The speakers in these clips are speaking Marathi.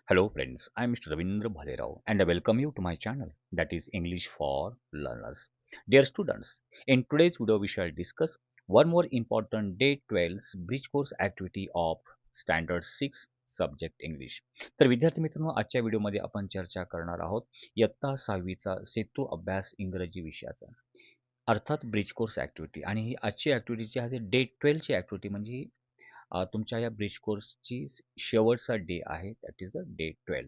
Hello friends, I am Mr. Ravindra Bhalerao and I welcome you to my channel that is English for Learners. Dear students, in today's video we shall discuss one more important day 12's bridge course activity of Standard 6 Subject English. तर विद्यार्थी मित्रांनो आजच्या व्हिडिओमध्ये आपण चर्चा करणार आहोत इयत्ता 6वीचा सेतू अभ्यास इंग्रजी विषयाचा अर्थात ब्रिज कोर्स ॲक्टिव्हिटी आणि ही आजची ॲक्टिव्हिटी जी आहे डे 12ची ॲक्टिव्हिटी म्हणजे तुमच्या या ब्रिज कोर्सची शेवटचा डे आहे that is the day 12.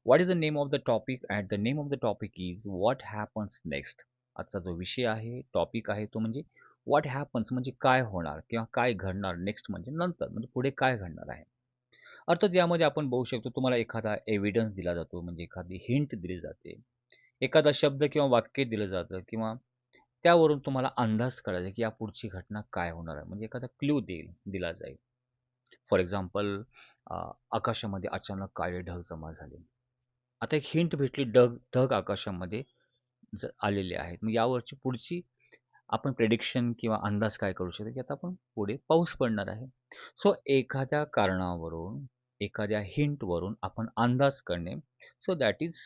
What is the name of the topic and the name of the topic is what happens next. आजचा जो विषय आहे टॉपिक आहे तो म्हणजे व्हॉट हॅपन्स म्हणजे काय होणार किंवा काय घडणार, नेक्स्ट म्हणजे नंतर म्हणजे पुढे काय घडणार आहे. अर्थात यामध्ये आपण बघू शकतो तुम्हाला एखादा एव्हिडन्स दिला जातो म्हणजे एखादी हिंट दिली जाते, एखादा शब्द किंवा वाक्य दिलं जातं किंवा त्यावरून तुम्हाला अंदाज करायचा की या पुढची घटना काय होणार आहे म्हणजे एखादा क्ल्यू दिला जाईल. फॉर एक्झाम्पल आकाशामध्ये अचानक काळे ढग जमा झाले. आता एक हिंट भेटली, ढग आकाशामध्ये आलेले आहेत. मग यावरची पुढची आपण प्रेडिक्शन किंवा अंदाज काय करू शकतो की आता आपण पुढे पाऊस पडणार आहे. सो एखाद्या कारणावरून, एखाद्या हिंटवरून आपण अंदाज करणे, so that is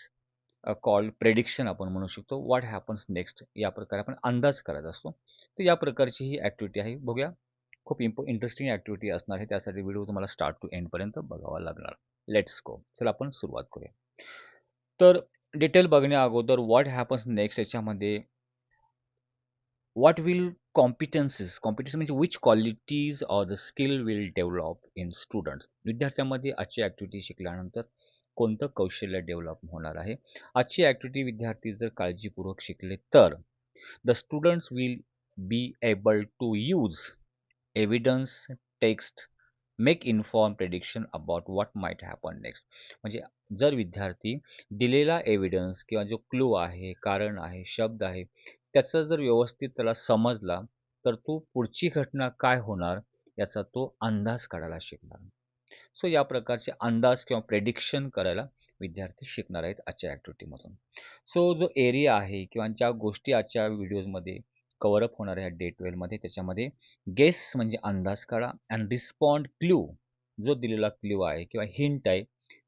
called prediction आपण म्हणू शकतो. व्हॉट हॅपन्स नेक्स्ट या प्रकारे आपण अंदाज करायचा असतो. तर या प्रकारची ही ॲक्टिव्हिटी आहे. बघूया, खूप इंटरेस्टिंग ॲक्टिव्हिटी असणार आहे. त्यासाठी व्हिडिओ तुम्हाला स्टार्ट टू एंडपर्यंत बघावा लागणार. Let's go. चला आपण सुरुवात करूया. तर डिटेल बघण्या अगोदर व्हॉट हॅपन्स नेक्स्ट याच्यामध्ये व्हॉट विल कॉम्पिटन्सीज म्हणजे which qualities or the skill will develop in students. विद्यार्थ्यांमध्ये आजची ॲक्टिव्हिटी शिकल्यानंतर कोणतं कौशल्य डेव्हलप होणार आहे. आजची ॲक्टिव्हिटी विद्यार्थी जर काळजीपूर्वक शिकले तर the students will be able to use evidence, text, make inform prediction about what might happen next. म्हणजे जर विद्यार्थी दिलेला एव्हिडन्स किंवा जो क्लू आहे, कारण आहे, शब्द आहे, त्याचा जर व्यवस्थित त्याला समजला तर तो पुढची घटना काय होणार याचा तो अंदाज काढायला शिकणार. सो या प्रकारचे अंदाज किंवा प्रेडिक्शन करायला विद्यार्थी शिकणार आहेत आजच्या ॲक्टिव्हिटीमधून. सो जो एरिया आहे किंवा ज्या गोष्टी आजच्या व्हिडिओजमध्ये कव्हर अप होणार आहे डे 12मध्ये त्याच्यामध्ये गेस म्हणजे अंदाज काढा अँड रिस्पॉन्ड क्ल्यू, जो दिलेला क्ल्यू आहे किंवा हिंट आहे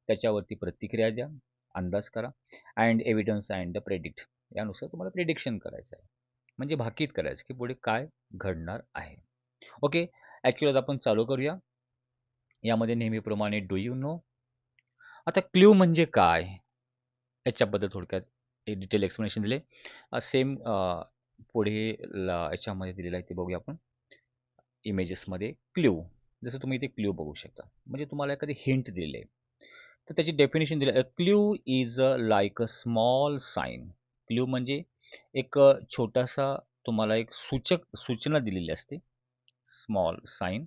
त्याच्यावरती प्रतिक्रिया द्या, अंदाज करा and evidence and the predict, यानुसार तुम्हाला प्रेडिक्शन करायचं आहे म्हणजे भाकीत करायचं की पुढे काय घडणार आहे. ओके, ॲक्च्युअली आपण चालू करूया. यामध्ये नेहमीप्रमाणे डू यू नो. आता क्ल्यू म्हणजे काय याच्याबद्दल थोडक्यात एक डिटेल एक्सप्लेनेशन दिले. सेम पुढे याच्यामध्ये दिलेलं आहे ते बघूया आपण इमेजेसमध्ये. क्ल्यू, जसं तुम्ही इथे क्ल्यू बघू शकता म्हणजे तुम्हाला एखादी हिंट दिली आहे तर त्याची डेफिनेशन दिली आहे. Clue is like a small sign. Clue म्हणजे एक छोटासा तुम्हाला एक सूचना दिलेली असते, small sign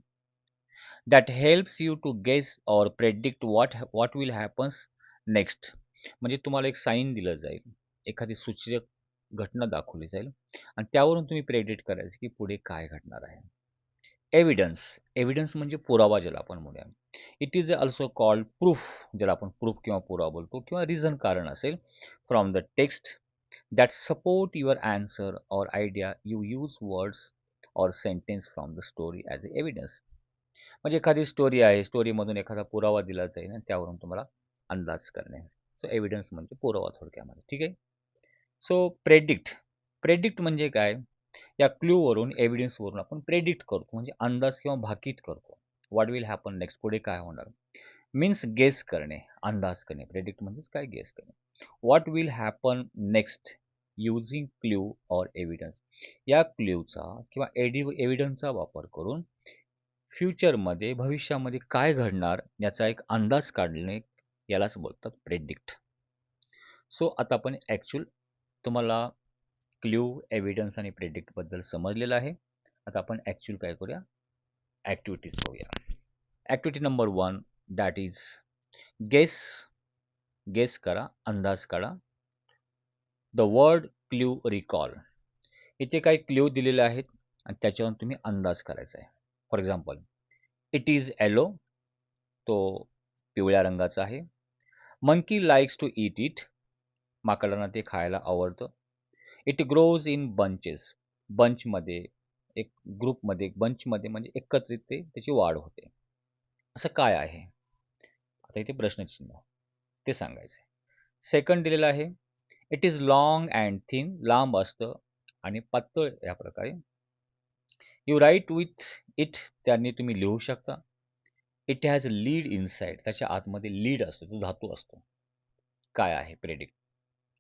that helps you to guess or predict what will happens next. म्हणजे तुम्हाला एक साईन दिलं जाईल, एखादी सूचक घटना दाखवली जाईल आणि त्यावरून तुम्ही प्रेडिक्ट करायचं की पुढे काय घडणार आहे. एव्हिडन्स, एव्हिडन्स म्हणजे पुरावा ज्याला आपण म्हणूया. It is also called proof, ज्याला आपण प्रूफ किंवा पुरावा बोलतो किंवा रिझन कारण असेल. From the text that support your answer or idea you use words or sentence from the story as a evidence. म्हणजे एखादी स्टोरी आहे, स्टोरीमधून एखादा पुरावा दिला जाईल आणि त्यावरून तुम्हाला अंदाज करणे. सो एव्हिडन्स म्हणजे पुरावा थोडक्यामध्ये. ठीक आहे. सो प्रेडिक्ट, प्रेडिक्ट म्हणजे काय, या क्लूवरून एव्हिडन्सवरून आपण प्रेडिक्ट करतो म्हणजे अंदाज किंवा भाकीत करतो. व्हॉट विल हॅपन नेक्स्ट, पुढे काय होणार. मीन्स गेस करणे, अंदाज करणे. प्रेडिक्ट म्हणजेच काय, गेस करणे. What will happen next using clue or evidence. या क्ल्यूचा किंवा एव्हिडन्सचा वापर करून फ्युचरमध्ये, भविष्यामध्ये काय घडणार याचा एक अंदाज काढणे, यालाच बोलतात प्रेडिक्ट. सो आता आपण ॲक्च्युअल तुम्हाला क्ल्यू, एव्हिडन्स आणि प्रेडिक्टबद्दल समजलेलं आहे. आता आपण ॲक्च्युअल काय करूया, ॲक्टिव्हिटीज बघूया. Activity number 1 that is guess. Guess करा, अंदाज काढा. The word clue recall. इथे काही क्ल्यू दिलेले आहेत आणि त्याच्यावरून तुम्ही अंदाज करायचा आहे. For example, it is yellow, तो पिवळ्या रंगाचा आहे. Monkey likes to eat it, माकडांना ते खायला आवडतं. इट ग्रोज इन बंचेस, बंचमध्ये, एक ग्रुपमध्ये, एक बंचमध्ये म्हणजे एकत्रित ते त्याची वाढ होते. असं काय आहे. आता इथे प्रश्नचिन्ह. ते सांगायचं. सेकंड दिलेलं आहे, it is long and thin, लांब असतं आणि पातळ या प्रकारे. यू राईट विथ इट, त्यांनी तुम्ही लिहू शकता. इट हॅज लीड इनसाइड, त्याच्या आतमध्ये लीड असतो, तो धातू असतो. काय आहे प्रेडिक्ट,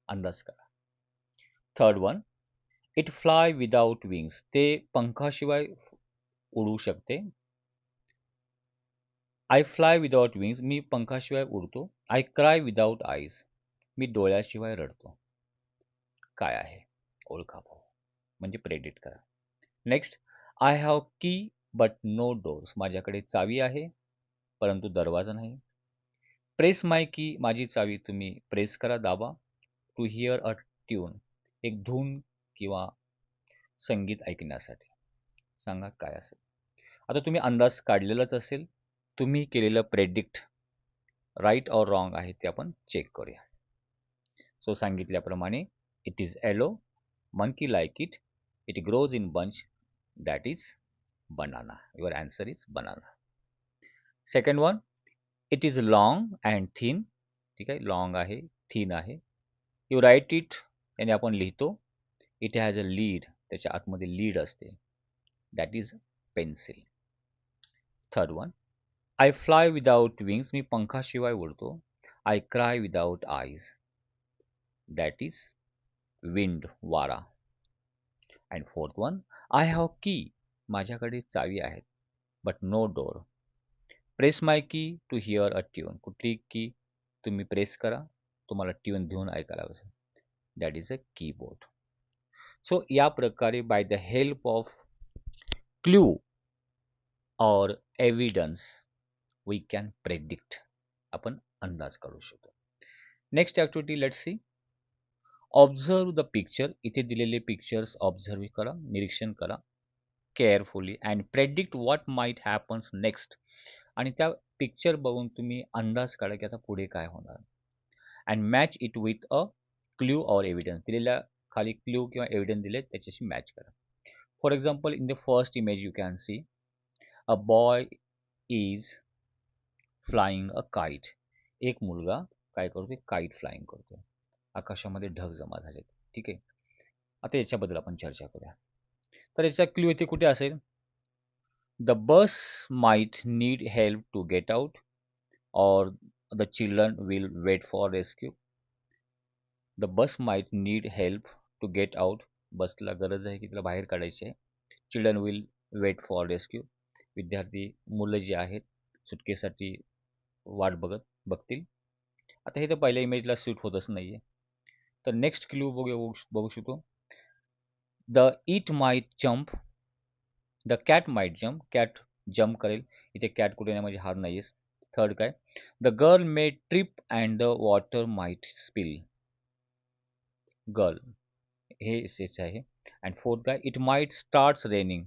अंदाज करा. Third one, it fly without wings, ते पंखाशिवाय उडू शकते. आय फ्लाय विदाउट विंग्स, मी पंखाशिवाय उडतो. आय क्राय विदाउट आईज, मी डोळ्याशिवाय रडतो. काय आहे ओळखा भाऊ, म्हणजे प्रेडिक्ट करा. नेक्स्ट, आय हॅव की बट नो डोर्स, माझ्याकडे चावी आहे परंतु दरवाजा नाही. प्रेस माय की, माझी चावी तुम्ही प्रेस करा, दाबा. टू हिअर अ ट्यून, एक धून किंवा संगीत ऐकण्यासाठी. सांगा काय असेल. आता तुम्ही अंदाज काढलेलाच असेल. तुम्ही केलेलं प्रेडिक्ट राईट ऑर रॉंग आहे ते आपण चेक करूया. सो सांगितल्याप्रमाणे, it is yellow, monkey like it, it grows in bunch, that is banana. Your answer is banana. Second one, it is long and thin. ठीक आहे, लॉंग आहे, थिन आहे. यू राईट इट, याने आपण लिहितो. इट हॅज अ लीड, त्याच्या आतमध्ये लीड असते, that is pencil. Third one, I fly without wings, मी पंखाशिवाय उडतो. I cry without eyes, that is wind, वारा. And fourth one, I have key, माझ्याकडे चावी आहेत, but no door. Press my key to here a tune, कुठली की तुम्ही प्रेस करा, तुम्हाला ट्यून घेऊन ऐकायला पाहिजे, that is a keyboard. So या प्रकारे by the help of clue और एव्हिडन्स वी कॅन प्रेडिक्ट, आपण अंदाज काढू शकतो. Next activity let's see. Observe the picture, इथे दिलेले पिक्चर्स ऑब्झर्व करा, निरीक्षण करा carefully and predict what might happens next. आणि त्या पिक्चर बघून तुम्ही अंदाज काढा की आता पुढे काय होणार. And match it with a clue or evidence, दिलेल्या खाली क्ल्यू किंवा एव्हिडन्स दिले त्याच्याशी मॅच करा. For example, in the first image you can C a boy is flying a kite. एक मुलगा काय करतोय, काईट फ्लाइंग करतोय, आकाशामध्ये ढग जमा झालेत. ठीक आहे, आता याच्याबद्दल आपण चर्चा करूया. तर याचा क्ल्यू इथे कुठे असेल, the bus might need help to get out or the children will wait for rescue. The bus might need help to get out. बसला गरज आहे की तिला बाहेर काढायचे आहे. Children will wait for rescue, विद्यार्थी मुलं जी आहेत सुटकेसाठी वाट बघतील. आता हे तर पहिल्या इमेजला सूट होतच नाही आहे. तर नेक्स्ट क्लू बघू शकतो. The it might jump, the cat might jump, cat jump करेल. इथे कॅट कुठे नाही, म्हणजे हार नाही आहे. थर्ड काय, the girl may trip and the water might spill. Girl हे एसेच आहे. अँड फोर्थ काय, इट माइट स्टार्ट्स रेनिंग.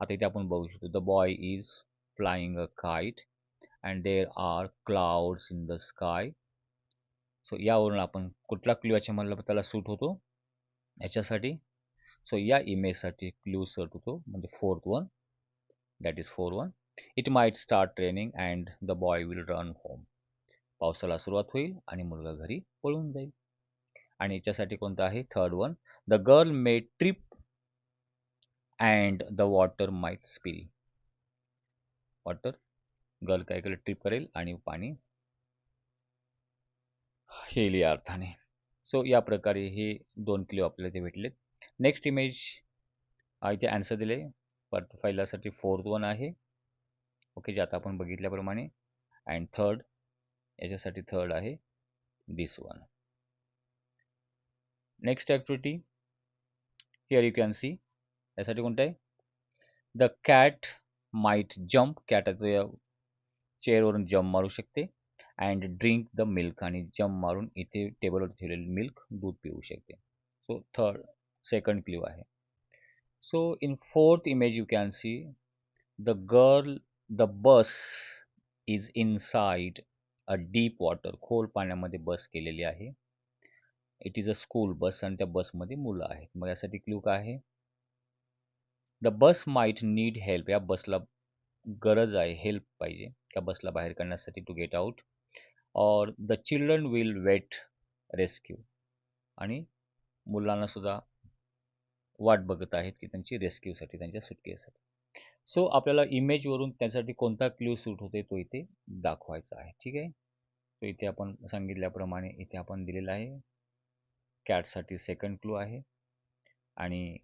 आता इथे आपण बघू शकतो, the boy is flying a kite and there are clouds in the sky. So यावरून आपण कुठला क्ल्यू याच्या मला त्याला सूट होतो याच्यासाठी. सो या इमेजसाठी क्ल्यू सूट होतो म्हणजे fourth one, that is 4-1. It might start raining and the boy will run home. पावसाला सुरुवात होईल आणि मुलगा घरी पळून जाईल. आणि याच्यासाठी कोणतं आहे, third one, the girl may trip and the water might spill. Water, girl काय केलं, ट्रिप करेल आणि पाणी येईल या अर्थाने. सो या प्रकारे हे दोन क्ल्यू आपल्याला ते भेटलेत. नेक्स्ट इमेज इथे आन्सर दिले, पर पहिल्यासाठी 4-1 आहे. ओके, जे आता आपण बघितल्याप्रमाणे. अँड थर्ड, याच्यासाठी थर्ड आहे this one. Next activity here you can see, यासाठी कोणतं आहे, the cat might jump, cat चेअरवरून जम्प मारू शकते. अँड ड्रिंक द मिल्क, आणि जम्प मारून इथे टेबलवर ठेवलेलं मिल्क, दूध पिऊ शकते. सो सेकंड क्ल्यू आहे. So in fourth image you can see the bus is inside a deep water, खोल पाण्यामध्ये बस केलेली आहे. It is a school bus, आणि त्या बसमध्ये मुलं आहेत. मग यासाठी क्ल्यू काय आहे, the bus might need help, या बसला गरज आहे, हेल्प पाहिजे त्या बसला बाहेर काढण्यासाठी, to get out. Or the children will wait rescue, आणि मुलांना सुद्धा वाट बघत आहेत की त्यांची रेस्क्यूसाठी, त्यांच्या सुटकेसाठी. सो आपल्याला इमेजवरून त्यासाठी कोणता क्ल्यू सूट होते तो इथे दाखवायचा आहे. ठीक आहे. तो इथे आपण सांगितल्याप्रमाणे इथे आपण दिलेला आहे. कॅटसाठी सेकंड क्लू आहे आणि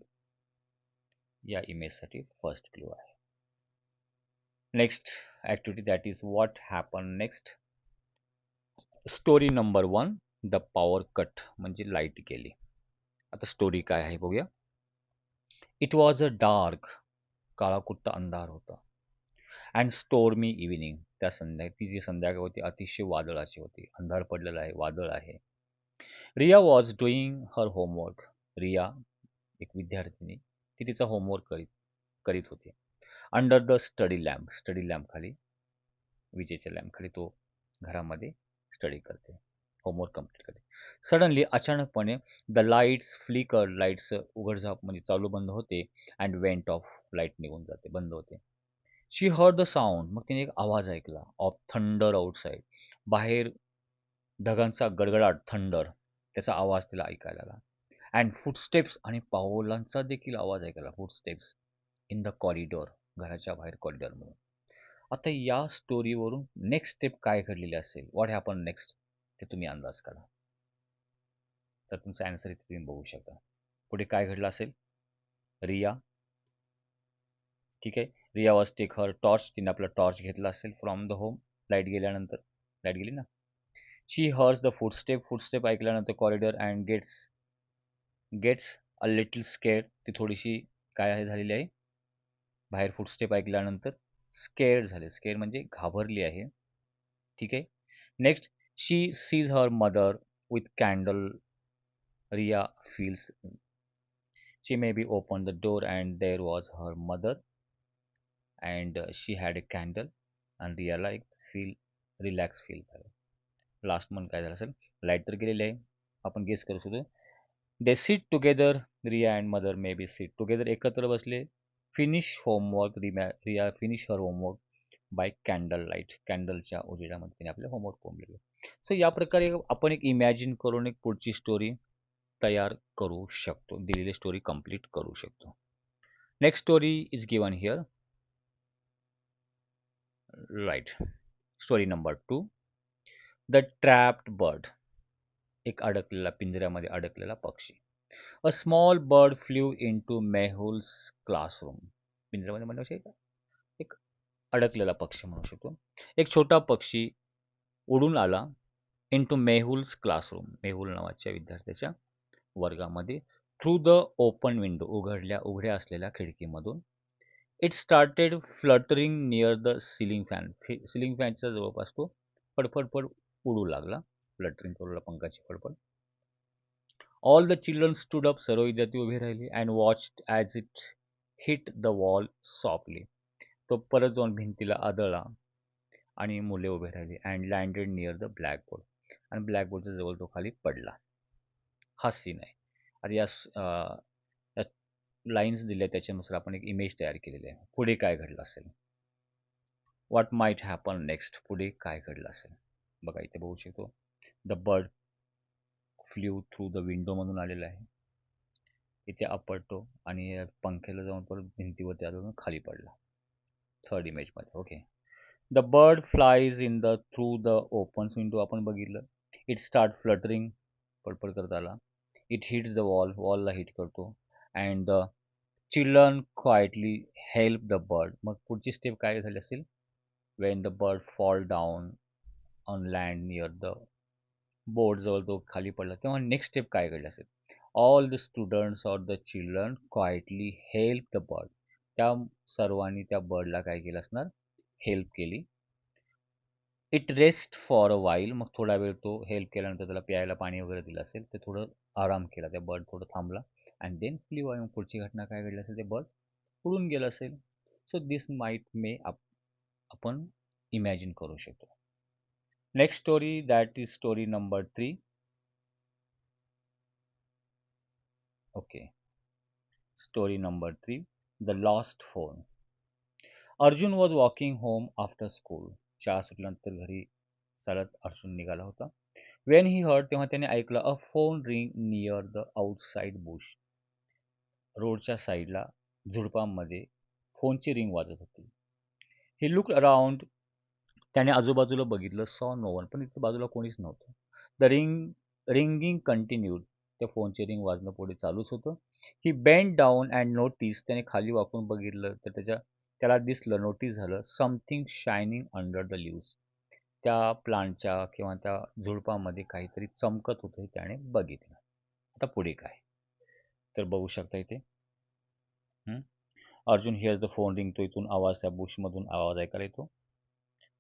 या इमेजसाठी फर्स्ट क्लू आहे. Next activity that is what happen next. Story number 1, the power cut, म्हणजे लाईट गेली. आता स्टोरी काय आहे बघूया. इट वॉज अ डार्क, काळाकुट्ट अंधार होता. अँड स्टोर्मी इव्हिनिंग, ती जी संध्याकाळ होती अतिशय वादळाची होती. अंधार पडलेला आहे, वादळ आहे. Riya was doing her homework. Riya एक विद्यार्थिनी, ती तिचा होमवर्क करीत करीत होती. अंडर द स्टडी लॅम्प खाली, विजेच्या लॅम्प खाली तो घरामध्ये स्टडी करते, होमवर्क कम्प्लीट करते. सडनली अचानकपणे द लाईट्स फ्लिकर, लाईट्स उघडझाप म्हणजे चालू बंद होते. अँड वेंट ऑफ, लाईट निघून जाते, बंद होते. शी हर्ड द साऊंड, मग तिने एक आवाज ऐकला. ऑफ थंडर आउटसाईड, बाहेर ढगांचा गडगडाट, थंडर, त्याचा आवाज तिला ऐकायला आला. अँड फुटस्टेप्स, आणि पावलांचा देखील आवाज ऐकायला. फुटस्टेप्स इन द कॉरिडॉर, घराच्या बाहेर कॉरिडॉरमध्ये. आता या स्टोरीवरून नेक्स्ट स्टेप काय घडलेली असेल, व्हॉट हॅपन नेक्स्ट, ते तुम्ही अंदाज काढा. तर तुमचा आन्सर इथे तुम्ही बघू शकता. पुढे काय घडलं असेल. रिया, ठीक आहे, Riya was take her torch, तिने आपला टॉर्च घेतला असेल फ्रॉम द होम. लाईट गेल्यानंतर, लाईट गेली ना. शी हर्स द फुटस्टेप ऐकल्यानंतर corridor and gets a little scare, ती थोडीशी काय आहे झालेली आहे, बाहेर फुटस्टेप ऐकल्यानंतर स्केअर झाले. स्केअर म्हणजे घाबरली आहे. ठीक आहे. Next, she sees her mother with candle. Riya feels, she may be open the door and there was her mother and she had a candle. आणि रियाला एक रिलॅक्स फील झालं. लास्ट मंथ काय झालं असेल, लाईट तर गेलेली आहे, आपण गेस करू शकतो. They sit together, Riya and mother may be sit together, एकत्र बसले. Finish homework, Riya finish her homework by candle light, कॅन्डलच्या उजेडामध्ये तिने आपले होमवर्क करून. सो या प्रकारे आपण एक इमॅजिन करून एक पुढची स्टोरी तयार करू शकतो, दिलेली स्टोरी कंप्लीट करू शकतो. Next story is given here. Right. Story number 2, the trapped bird, एक अडकलेला, पिंजऱ्यामध्ये अडकलेला पक्षी. A small bird flew into Mehul's classroom. पिंजऱ्यामध्ये म्हणू शकतो, एक अडकलेला पक्षी म्हणू शकतो. एक छोटा पक्षी उडून आला into Mehul's classroom, Mehul नावाच्या विद्यार्थ्याच्या वर्गामध्ये. थ्रू द ओपन विंडो, उघड्या असलेल्या खिडकीमधून. It started fluttering near the ceiling fan, ceiling फॅनच्या जवळपास तो फडफडफड उडू लागला. फ्लटरिंग करू लागला, पंखाची फडफड. All the children stood up, सर्व विद्यार्थी उभे राहिले. And watched as it hit the wall softly, तो परत जाऊन भिंतीला आदळला आणि मुले उभे राहिले. And landed near the blackboard, आणि ब्लॅकबोर्डच्या जवळ तो खाली पडला. हा सीन आहे. आता या लाईन्स दिल्या त्याच्यानुसार आपण एक इमेज तयार केलेली आहे. पुढे काय घडलं असेल, व्हॉट माइट हॅपन नेक्स्ट, पुढे काय घडलं असेल. बघा इथे बघू शकतो, the bird flew through the विंडोमधून आलेला आहे. इथे आपटतो आणि पंख्याला जाऊन परत भिंतीवरती आदळून खाली पडला. थर्ड इमेजमध्ये. Okay. The bird flies in the through the open window, आपण बघितलं. इट स्टार्ट फ्लटरिंग, पडपड करत आला. इट हिट्स द वॉल, वॉलला हिट करतो. And the children quietly help the bird, मग पुढची स्टेप काय झाली असेल, when the bird fall down on land near the board, जवळ तो खाली पडला, तेव्हा नेक्स्ट स्टेप काय घडली असेल. All the students or the children quietly help the bird, त्या सर्वांनी त्या बर्डला काय केलं असणार, हेल्प केली. It rest for a while, मग थोडा वेळ तो हेल्प केल्यानंतर त्याला प्यायला पाणी वगैरे दिलं असेल, ते थोडं आराम केला, त्या बर्ड थोडं थांबला. अँड देन फ्ल्यू, मग पुढची घटना काय घडली असेल, ते बर्ड उडून गेलं असेल. सो दिस माइट मे आपण इमॅजिन करू शकतो. Next story that is story number 3. Okay. Story number 3, the lost phone. Arjun was walking home after school, शाळा सुटल्यानंतर घरी चालत अर्जुन निघाला होता. वेन ही हर्ड तेव्हा त्याने ऐकलं अ phone ring near the outside Bush. रोडच्या साईडला झुडपांमध्ये फोनची रिंग वाजत होती. ही लुक अराउंड. त्याने आजूबाजूला बघितलं. सॉ नो वन. पण इथे बाजूला कोणीच नव्हतं. The ringing continued. त्या फोनची रिंग वाजणं पुढे चालूच होतं. ही बेंड डाऊन अँड नोटीस. त्याने खाली वाकून बघितलं तर त्याला दिसलं, नोटीस झालं something shining under the leaves. त्या प्लांटच्या किंवा त्या झुडपामध्ये काहीतरी चमकत होतं हे त्याने बघितलं. आता पुढे काय तर बघू शकता इथे. Arjun here the phone ring. तो इथून आवाज, त्या बुशमधून आवाज ऐकायला येतो.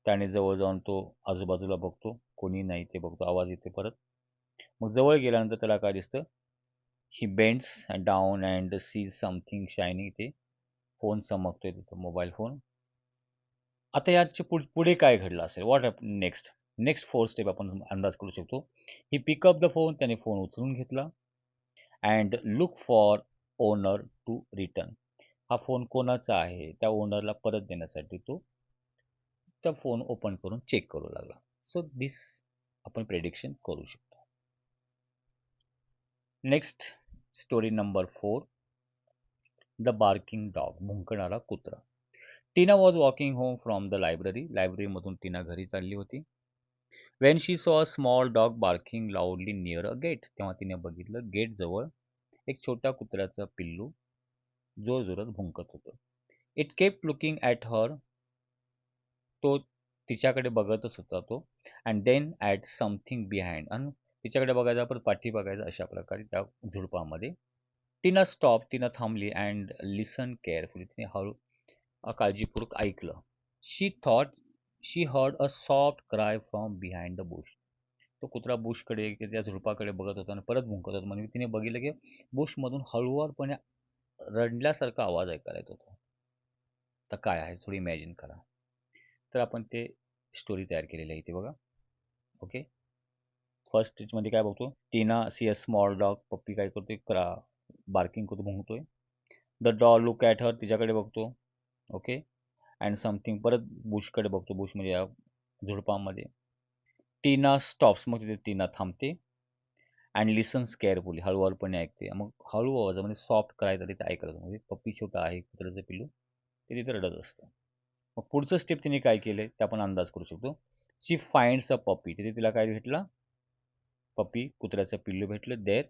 त्याने जवळ जाऊन तो आजूबाजूला बघतो, कोणी नाही ते बघतो, आवाज येते परत. मग जवळ गेल्यानंतर त्याला काय दिसतं, he bends down and see something shining. ते फोन चमकतोय, त्याचा मोबाईल फोन. आता याच्या पुढे काय घडलं असेल, what happen next. Next 4 step आपण अंदाज करू शकतो. He pick up the phone. त्याने फोन उचलून घेतला. And look for owner to return. हा फोन कोणाचा आहे त्या ओनरला परत देण्यासाठी तो त्या फोन ओपन करून चेक करू लागला. सो दिस आपण प्रेडिक्शन करू शकतो. Next story number 4. The barking dog. भुंकणारा कुत्रा. Tina was walking home from the library. लायब्ररीमधून टीना घरी चालली होती. When she saw a small dog barking loudly near a gate. तेव्हा तिने बघितलं गेट जवळ एक छोट्या कुत्र्याचं पिल्लू जोरजोरात भुंकत होतं. It kept looking at her. तो तिच्याकडे बघतच होता तो. And then at something behind. आणि तिच्याकडे बघायचा परत पाठी बघायचा, अशा प्रकारे त्या झुडपामध्ये. टीना स्टॉप. टीना थांबली अँड लिसन केअरफुली. तिने हळू काळजीपूर्वक ऐकलं. She thought she heard a soft cry from behind the bush. तो कुत्रा बुशकडे, त्या झुडपाकडे बघत होता आणि परत भुंकत होता. म्हणजे तिने बघितलं की बुशमधून हळूवारपणे रडल्यासारखा आवाज ऐकायला येत होता. तर काय आहे थोडी इमॅजिन करा. तर आपण ते स्टोरी तयार केलेली आहे इथे बघा. ओके. फर्स्ट स्टेजमध्ये काय बघतो, टीना सी अ स्मॉल डॉग. पप्पी काय करतोय, बार्किंग करतो, भुंकतोय. द डॉग लुक ॲट हर. तिच्याकडे बघतो. ओके. And something. परत बुशकडे बघतो. बुश म्हणजे या झुडपामध्ये. टीना स्टॉप्स. मग तिथे टीना थांबते. And lessons carefully. हळूवारपणे ऐकते. मग हळू आवाजामध्ये सॉफ्ट क्राय तरी ते ऐकलं. म्हणजे पप्पी छोटा आहे, कुत्र्याचं पिल्लू ते तिथे रडत असतं. मग पुढचं स्टेप तिने काय केलंय ते आपण अंदाज करू शकतो. शी फाइंड्स अ पप्पी. तिथे तिला काय भेटला, पप्पी, कुत्र्याचं पिल्लू भेटलं. There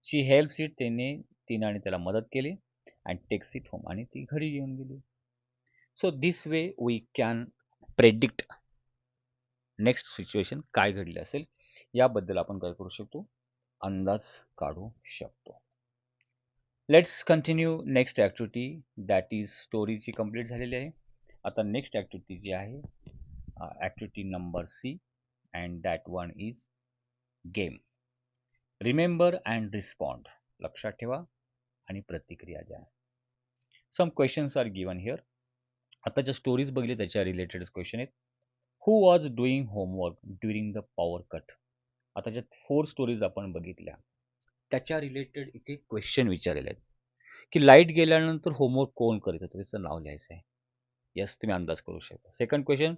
she helps it. तिने त्याला मदत केली. And takes it home. आणि ती घरी घेऊन गेली. So this way we can predict next situation काय घडले असेल याबद्दल आपण काय करू शकतो, अंदाज काढू शकतो. Let's continue next activity. That is स्टोरीची कंप्लीट झालेली आहे. आता नेक्स्ट ॲक्टिव्हिटी जी आहे, activity number C, and that one is game. Remember and respond. लक्षात ठेवा आणि प्रतिक्रिया द्या. Some questions are given here. आता ज्या स्टोरीज बघितली त्याच्या रिलेटेड क्वेश्चन आहेत. Who was doing homework during the power cut. आता ज्या 4 स्टोरीज आपण बघितल्या त्याच्या रिलेटेड इथे क्वेश्चन विचारलेले आहेत की लाईट गेल्यानंतर होमवर्क कोण करीत होतं, त्याचं नाव लिहायचं आहे. यस, तुम्ही अंदाज करू शकता. Second question,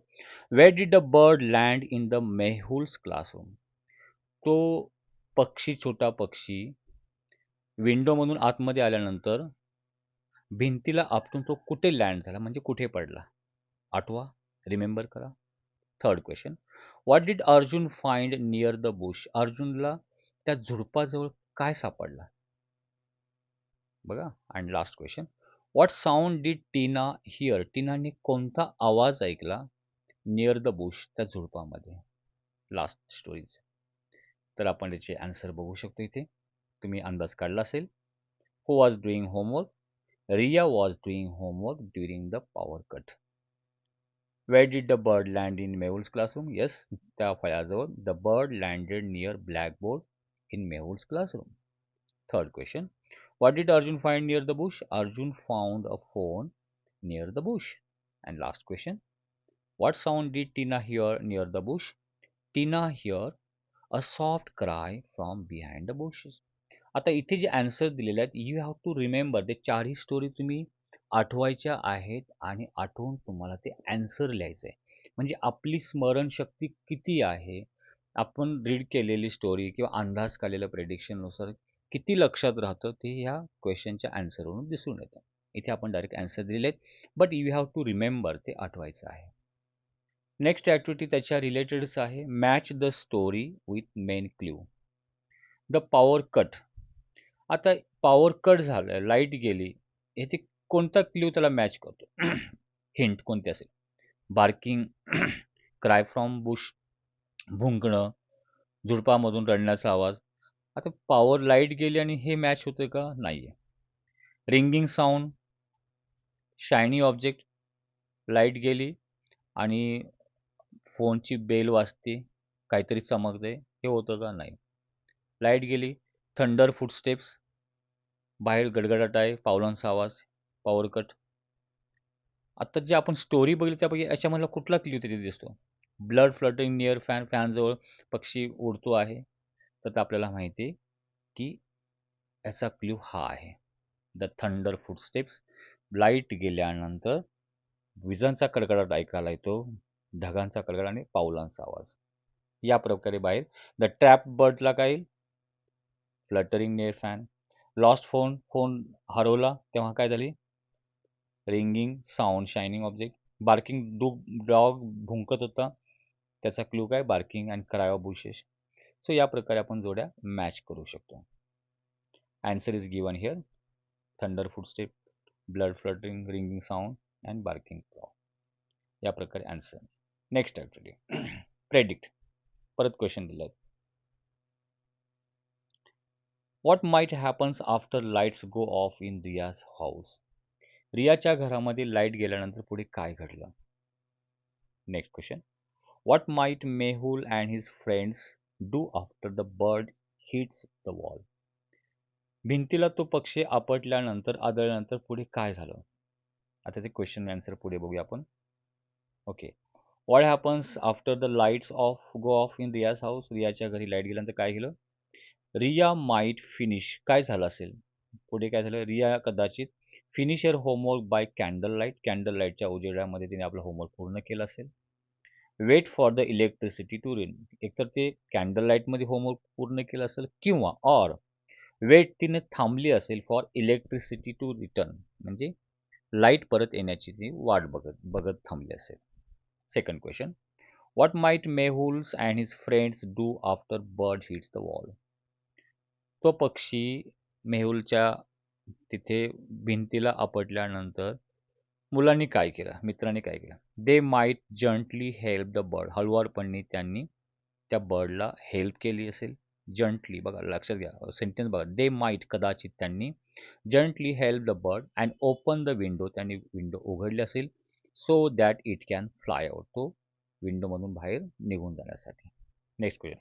where did the bird land in the Mehul's classroom. तो छोटा पक्षी विंडोमधून आतमध्ये आल्यानंतर भिंतीला आपटून तो कुठे लँड झाला, म्हणजे कुठे पडला. आठवा, रिमेंबर करा. Third question, what did Arjun find near the bush. अर्जुनला त्या झुडपाजवळ काय सापडला बघा. And last question, what sound did Tina hear. टीनाने कोणता आवाज ऐकला नियर द बुश, त्या झुडपामध्ये. Last stories. तर आपण त्याचे आन्सर बघू शकतो इथे. तुम्ही अंदाज काढला असेल. Who was doing homework. Riya was doing homework during the power cut. Where did the bird land in Mehul's classroom. Yes, त्या फळ्याजवळ. The bird landed near blackboard in Mehul's classroom. Third question, what did Arjun find near the bush? Arjun found a phone near the bush. And last question, what sound did Tina hear near the bush? Tina hear a soft cry from behind the bushes. आता इथे जे आन्सर दिलेले आहेत, यू हॅव टू रिमेंबर. ते चारही स्टोरी तुम्ही आठवायच्या आहेत आणि आठवून तुम्हाला ते आन्सर लिहायचं आहे. म्हणजे आपली स्मरणशक्ती किती आहे, आपण रीड केलेली स्टोरी किंवा अंदाज काढलेल्या प्रेडिक्शननुसार किती लक्षात राहतं ते ह्या क्वेश्चनच्या आन्सरवरून दिसून येतं. इथे आपण डायरेक्ट आन्सर दिलेत, but you have to remember ते आठवायचं आहे. नेक्स्ट ॲक्टिव्हिटी त्याच्या रिलेटेडच आहे. Match the story with main clue. The power cut. आता पॉवर कट झालं, लाईट गेली, इथे कोणता क्ल्यू त्याला मॅच करतो? हिंट कोणती असेल? बार्किंग, क्राय फ्रॉम बुश, भुंकणं, झुडपामधून रडण्याचा आवाज. आता पॉवर लाईट गेली आणि हे मॅच होतं का? नाहीये. Ringing sound, shiny object, light गेली आणि फोनची बेल वाजते, काहीतरी चमकते, हे होतं का? नाही. लाईट गेली, थंडर फुटस्टेप्स, बाहेर गडगडाट आहे, पावलांचा आवाज, पॉवर कट. आता जे आपण स्टोरी बघितली त्यापैकी याच्यामधला कुठला क्ल्यू तिथे दिसतो? ब्लड फ्लटिंग नियर फॅन, फॅनजवळ पक्षी उडतो आहे, तर आपल्याला माहिती आहे की याचा क्ल्यू हा आहे. द थंडर फुटस्टेप्स, लाईट गेल्यानंतर विजांचा कडकडाट ऐकायला येतो, ढगांचा कडकडाट आणि पावलांचा आवाज. या प्रकारे बाहेर द ट्रॅप बर्डला काय येईल? Fluttering near fan. Lost phone, phone हरवला तेव्हा काय झाली? Ringing sound, shining object. Barking, dog भुंकत होता, त्याचा क्लू काय? Barking and cry of bushes. So या प्रकारे आपण जोड्या मॅच करू शकतो. Answer is given here. Thunder footstep, blood fluttering, ringing sound and barking claw. या प्रकारे आन्सर. Next activity predict. परत क्वेश्चन दिले आहेत. What might happens after lights go off in Riya's house. रियाच्या घरामध्ये लाईट गेल्यानंतर पुढे काय घडलं? Next question. What might Mehul and his friends do after the bird hits the wall. भिंतीला तो पक्षी आपटल्यानंतर, आदळल्यानंतर पुढे काय झालं? आता ते क्वेश्चन आन्सर पुढे बघूया आपण. Okay. What happens after the lights go off in Riya's house. रियाच्या घरी लाईट गेल्यानंतर काय केलं? Riya might finish. काय झालं असेल? पुढे काय झालं? रिया कदाचित finish your homework by candle light. Candle लाईटच्या उजेडामध्ये तिने आपलं होमवर्क पूर्ण केलं असेल. Wait for the electricity to return. एकतर ते कॅन्डल लाईटमध्ये होमवर्क पूर्ण केलं असेल किंवा ऑर वेट तिने थांबली असेल फॉर इलेक्ट्रिसिटी टू रिटर्न, म्हणजे लाईट परत येण्याची ती वाट बघत बघत थांबली असेल. Second question. What might Mehul's and his friends do after bird hits the wall. तो पक्षी मेहुलच्या तिथे भिंतीला आपटल्यानंतर मुलांनी काय केलं? मित्रांनी काय केलं? They might gently help the bird. हळुवारपणे त्यांनी त्या बर्डला हेल्प केली असेल. जंटली, बघा लक्षात घ्या सेंटेन्स बघा. दे माइट कदाचित त्यांनी gently help the bird and open the window. त्यांनी विंडो उघडली असेल so that it can fly out. तो विंडोमधून बाहेर निघून जाण्यासाठी. Next question.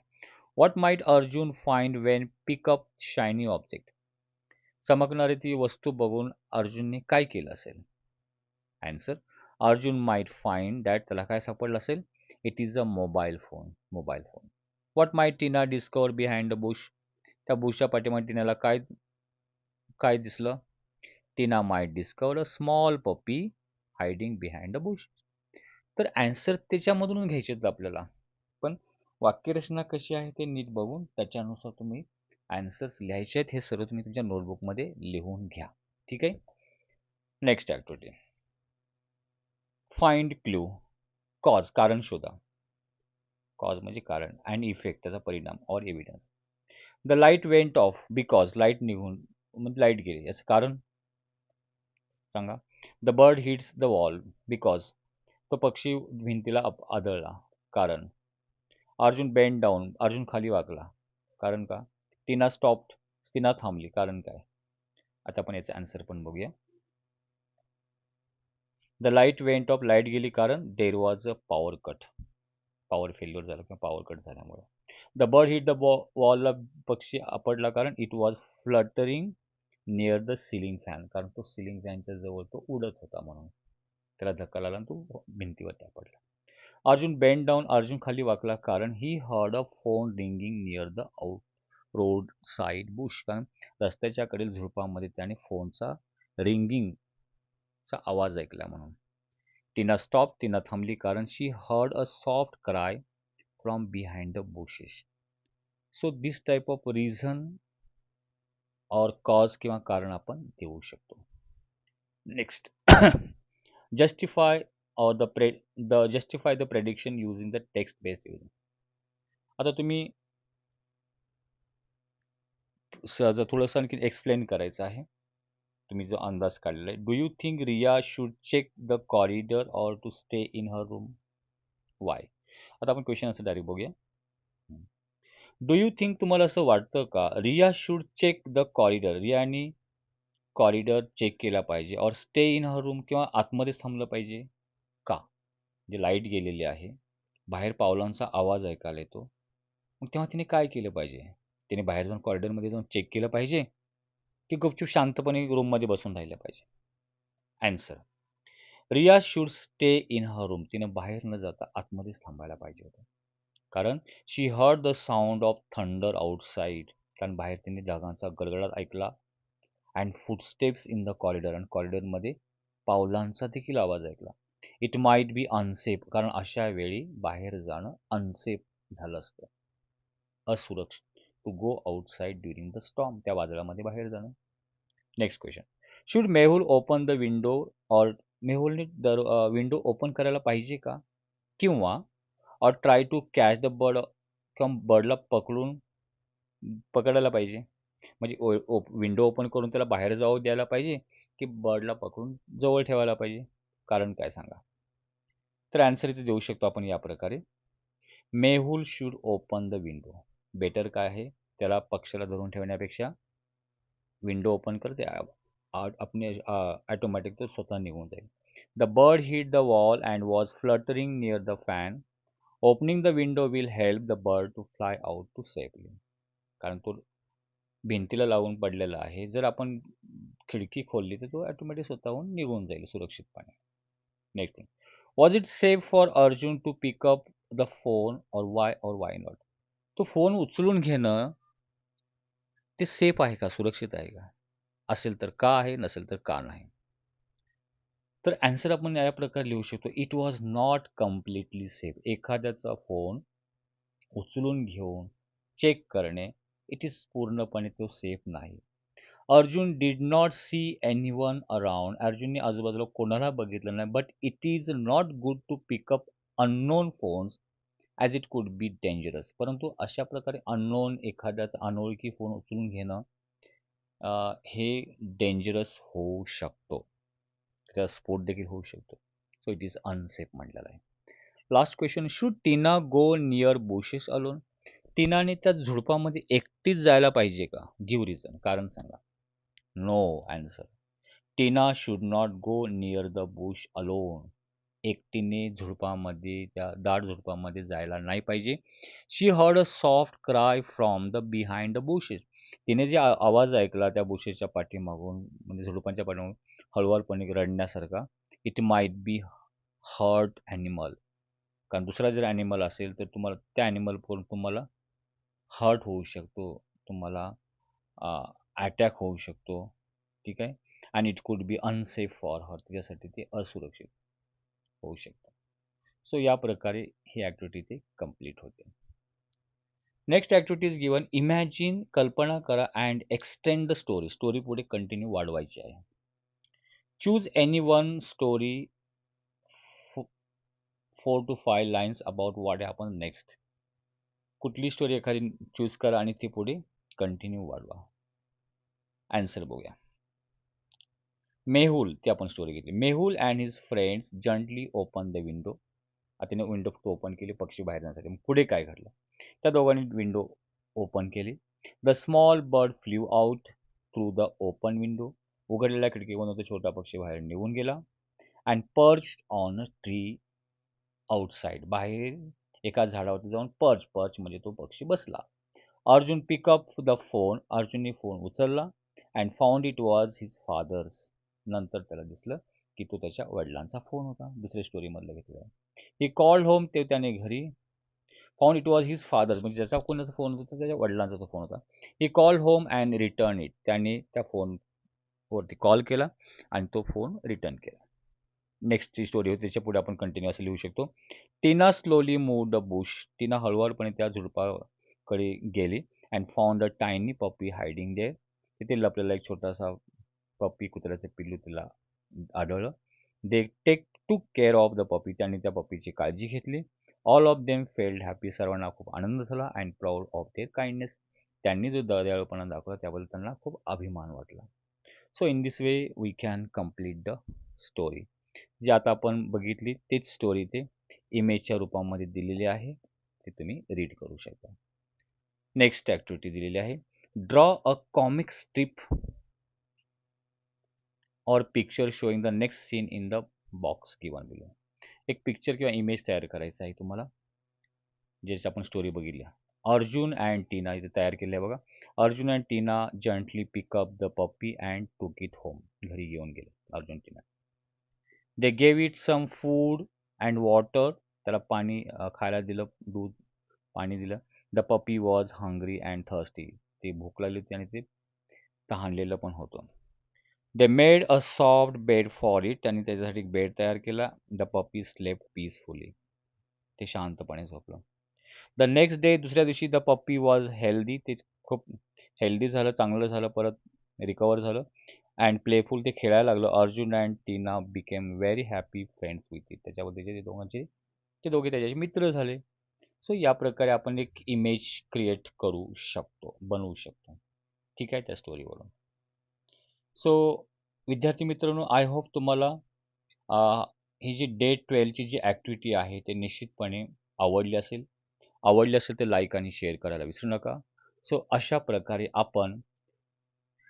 What might Arjun find when pick up shiny object. चमकणारी ती वस्तू बघून अर्जुनने काय केलं असेल? Answer. Arjun might find that, त्याला काय सापडलं असेल? It is a mobile phone. Mobile phone. What might Tina discover behind the bush. त्या बुशच्या पाठीमागे टीनाला काय काय दिसलं? Tina might discover a small puppy hiding behind the bush. तर आन्सर त्याच्यामधून घ्यायचे आपल्याला, पण वाक्यरचना कशी आहे ते नीट बघून त्याच्यानुसार तुम्ही आन्सर्स लिहायचे आहेत. हे सर्व तुम्ही तुमच्या नोटबुकमध्ये लिहून घ्या. ठीक आहे. Next activity. Find clue. Cause, कारण शोधा. कॉज म्हणजे कारण, अँड इफेक्ट त्याचा परिणाम, or evidence. The light went of because. Light निघून म्हणजे लाईट गेली, याचं कारण सांगा. The bird hits the wall because. तो पक्षी भिंतीला आदळला, कारण. Arjun bend down. अर्जुन खाली वाकला, कारण का? टीना स्टॉप्ड. टीना थांबली, कारण काय? आता आपण याचा आन्सर पण बघूया. The light went of. Light गेली कारण there was a power cut. Power failure झालं किंवा पॉवर कट झाल्यामुळे. द बर्ड हिट द वॉलला पक्षी आपडला कारण it was fluttering near the ceiling fan. कारण तो सिलिंग फॅनच्या जवळ तो उडत होता म्हणून त्याला धक्का लागला आणि तो भिंतीवरती आपडला. Arjun bend down. अर्जुन खाली वाकला कारण he heard a phone ringing near the out road side bush. कारण रस्त्याच्या कडील झुडपामध्ये त्याने फोनचा रिंगिंगचा आवाज ऐकला म्हणून. टीना स्टॉप, टीना थांबली कारण she heard a soft cry from behind the bushes. So this type of reason or cause किंवा कारण आपण देऊ शकतो. Next justify or the justify the prediction using the text based use. आता तुम्ही जर थोडंसं आणखी एक्सप्लेन करायचं आहे. तुम्ही जो अंदाज काढलेला आहे. Do you think Riya should check the corridor or to stay in her room? Why? आता आपण क्वेश्चन आन्सर डायरेक्ट बघूया. डू यू थिंक, तुम्हाला असं वाटतं का, Riya should check the corridor, रियानी कॉरिडॉर चेक केला पाहिजे, और स्टे इन हर रूम, किंवा आतमध्येच थांबलं पाहिजे का? जे लाईट गेलेली आहे, बाहेर पावलांचा आवाज ऐकायला येतो, मग तेव्हा तिने काय केलं पाहिजे? तिने बाहेर जाऊन कॉरिडॉरमध्ये जाऊन चेक केलं पाहिजे, की गुपचूप शांतपणे रूममध्ये बसून राहिलं पाहिजे? Answer, Riya should stay in her room. तिने बाहेर न जाता आतमध्येच थांबायला पाहिजे होतं. कारण she heard the sound of thunder outside. कारण बाहेर तिने ढगांचा गडगडाट ऐकला. And footsteps in the corridor. आणि कॉरिडॉरमध्ये पावलांचा देखील आवाज ऐकला. It might be unsafe. कारण अशा वेळी बाहेर जाणं अनसेफ झालं असतं, असुरक्षित. To go outside during the storm. त्या वादळामध्ये बाहेर जाणं. Next question, should Mehul open the window, or मेहुलने विंडो ओपन करायला पाहिजे का, किंवा or try to catch the bird, किंवा बर्डला पकडायला पाहिजे? म्हणजे विंडो ओपन करून त्याला बाहेर जाऊ द्यायला पाहिजे, की बर्डला पकडून जवळ ठेवायला पाहिजे? कारण काय सांगा? तर आन्सर इथे देऊ शकतो आपण या प्रकारे, Mehul should open the window. Better काय आहे, त्याला पक्षाला धरून ठेवण्यापेक्षा विंडो ओपन करते अपने ऑटोमॅटिक तो स्वतः निघून जाईल. The bird hit the wall and was fluttering near the fan. Opening the window will help the bird to fly out to safely. कारण तो भिंतीला लागून पडलेला आहे. जर आपण खिडकी खोलली तर तो ऑटोमॅटिक स्वतःहून निघून जाईल सुरक्षितपणे. Next thing, was it safe for Arjun to pick up the phone, or why not? तो फोन उचलून घेणं ते सेफ आहे का, सुरक्षित आहे का? असेल तर का आहे, नसेल तर का नाही? तर आन्सर आपण या प्रकारे लिहू शकतो, it was not completely safe. एखाद्याचा फोन उचलून घेऊन चेक करणे, इट इज पूर्णपणे तो सेफ नाही. Arjun did not see anyone around. अर्जुनने आजूबाजूला कोणाला बघितलं नाही. But it is not good to pick up unknown phones as it could be dangerous. परंतु अशा प्रकारे अननोन, एखाद्याचा अनोळखी फोन उचलून घेणं हे डेंजरस होऊ शकतो. त्याचा स्फोट देखील होऊ शकतो. सो इट इज अनसेफ म्हटलेलं आहे. Last question, should Tina go near bushes alone? टीनाने त्या झुडपामध्ये एकटीच जायला पाहिजे का? गिव्ह रिझन, कारण सांगा. No answer, Tina should not go near the bush alone. एकटीने झुडपामध्ये, त्या दाट झुडपामध्ये जायला नाही पाहिजे. She heard a soft cry from the behind the bushes. तिने जे आवाज ऐकला त्या बुशेसच्या पाठीमागून, म्हणजे झुडपांच्या पाठीमागून हळुवारपणे रडण्यासारखा, it might be hurt animal. कारण दुसरा जर ॲनिमल असेल तर तुम्हाला त्या ॲनिमल तुम्हाला हर्ट होऊ शकतो, तुम्हाला अटॅक होऊ शकतो. ठीक आहे. आणि it could B unsafe for her. त्याच्यासाठी ते असुरक्षित होऊ शकतं. सो या प्रकारे ही ॲक्टिव्हिटी ते कंप्लीट होते. Next activity is given, imagine, कल्पना करा, and extend the story. Story पुढे कंटिन्यू वाढवायची आहे. Choose any one story 4 to 5 lines about what happen next. कुठली स्टोरी एखादी चूज करा आणि ती पुढे कंटिन्यू वाढवा. आन्सर बघूया. मेहुल, ती आपण स्टोरी घेतली. Mehul and his friends gently open the window. तिने विंडो ओपन केली पक्षी बाहेर जाण्यासाठी. पुढे काय घडलं? त्या दोघांनी विंडो ओपन केली. The small bird flew out through the open window. उघडलेल्या खिडकीमधून तो छोटा पक्षी बाहेर निघून गेला. And perch on a tree outside. बाहेर एका झाडावरती जाऊन पर्च म्हणजे तो पक्षी बसला. Arjun pick up the phone. अर्जुनने फोन उचलला. And found it was his father's. नंतर त्याला दिसलं की तो त्याच्या वडिलांचा फोन होता. दुसऱ्या स्टोरीमधलं घेतलं. He called home. ते त्याने घरी. Found it was his father's, म्हणजे ज्याचा कोणाचा फोन होता त्याच्या वडिलांचा तो फोन होता. He called home and return it. त्याने त्या फोनवरती कॉल केला आणि तो फोन रिटर्न केला. नेक्स्टची स्टोरी होती त्याच्या पुढे आपण कंटिन्यू असं लिहू शकतो. Tina slowly move the bush. Tina हळूवारपणे त्या झुडपाकडे गेली and found a tiny puppy hiding there. तिथे लपलेला एक छोटासा पप्पी कुत्र्याचं पिल्लू तिला आढळलं. दे टूक केअर ऑफ द पपी. त्यांनी त्या पप्पीची काळजी घेतली. All of them felt happy. सर्वांना खूप आनंद झाला and proud of their kindness. त्यांनी जो दयाळूपणा दाखवला त्याबद्दल त्यांना खूप अभिमान वाटला. So in this way we can complete the story. जे आता आपण बघितली तीच स्टोरी ते इमेजच्या रूपामध्ये दिलेली आहे. ते तुम्ही रीड करू शकता. नेक्स्ट ॲक्टिव्हिटी दिलेली आहे. ड्रॉ अ कॉमिक स्ट्रिप और picture showing the next seen in the box given below. एक पिक्चर किंवा इमेज तयार करायचा आहे तुम्हाला, ज्याची आपण स्टोरी बघितली. अर्जुन अँड टीना इथे तयार केलं आहे बघा. Arjun and Tina gently pick up the puppy and took it home. घरी घेऊन गेले Arjun Tina. They gave it some food and water. त्याला पाणी खायला दिलं, दूध, पाणी दिलं. The puppy was hungry and thirsty. ती भूक लागली होती आणि ते तहानलेलं पण होतं. They made a soft bed for it. त्यांनी त्याच्यासाठी एक बेड तयार केला. The puppy slept peacefully. ते शांतपणे झोपलं. द नेक्स्ट डे, दुसऱ्या दिवशी, द पप्पी वॉज हेल्दी. ते खूप हेल्दी झालं, चांगलं झालं, परत रिकवर झालं. And playful. ते खेळायला लागलं. Arjun and Tina became very happy friends with it. त्याच्यामध्ये ते दोघे त्याच्याचे मित्र झाले. सो या प्रकारे आपण एक इमेज क्रिएट करू शकतो, बनवू शकतो. ठीक आहे, त्या स्टोरीवरून. सो विद्यार्थी मित्रांनो, आय होप तुम्हाला ही जी डे 12ची जी ॲक्टिव्हिटी आहे ते निश्चितपणे आवडली असेल. आवडली असेल तर लाईक आणि शेअर करायला विसरू नका. सो अशा प्रकारे आपण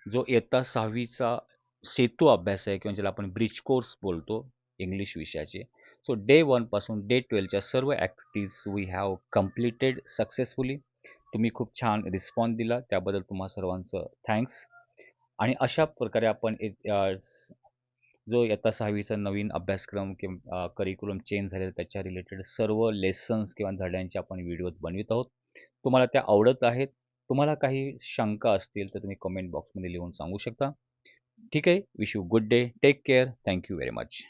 जो इयत्ता 6वीचा सेतू अभ्यास आहे किंवा ज्याला आपण ब्रिज कोर्स बोलतो इंग्लिश विषयाचे. सो डे 1 पासून डे 12च्या सर्व activities we have completed successfully. तुम्ही खूप छान रिस्पॉन्स दिला, त्याबद्दल तुम्हा सर्वांचं थँक्स. आणि अशा प्रकारे आपण जो इयत्ता 6वीचा नवीन अभ्यासक्रम किंवा करिक्युलम चेंज झालेला त्याच्या रिलेटेड सर्व लेसन्स किंवा धड्यांचे आपण व्हिडिओज बनवित आहोत. तुम्हाला त्या आवडत आहेत. तुम्हाला काही शंका असतील तर तुम्ही कमेंट बॉक्समध्ये लिहून सांगू शकता. ठीक आहे. Wish you good day. Take care. Thank you very much.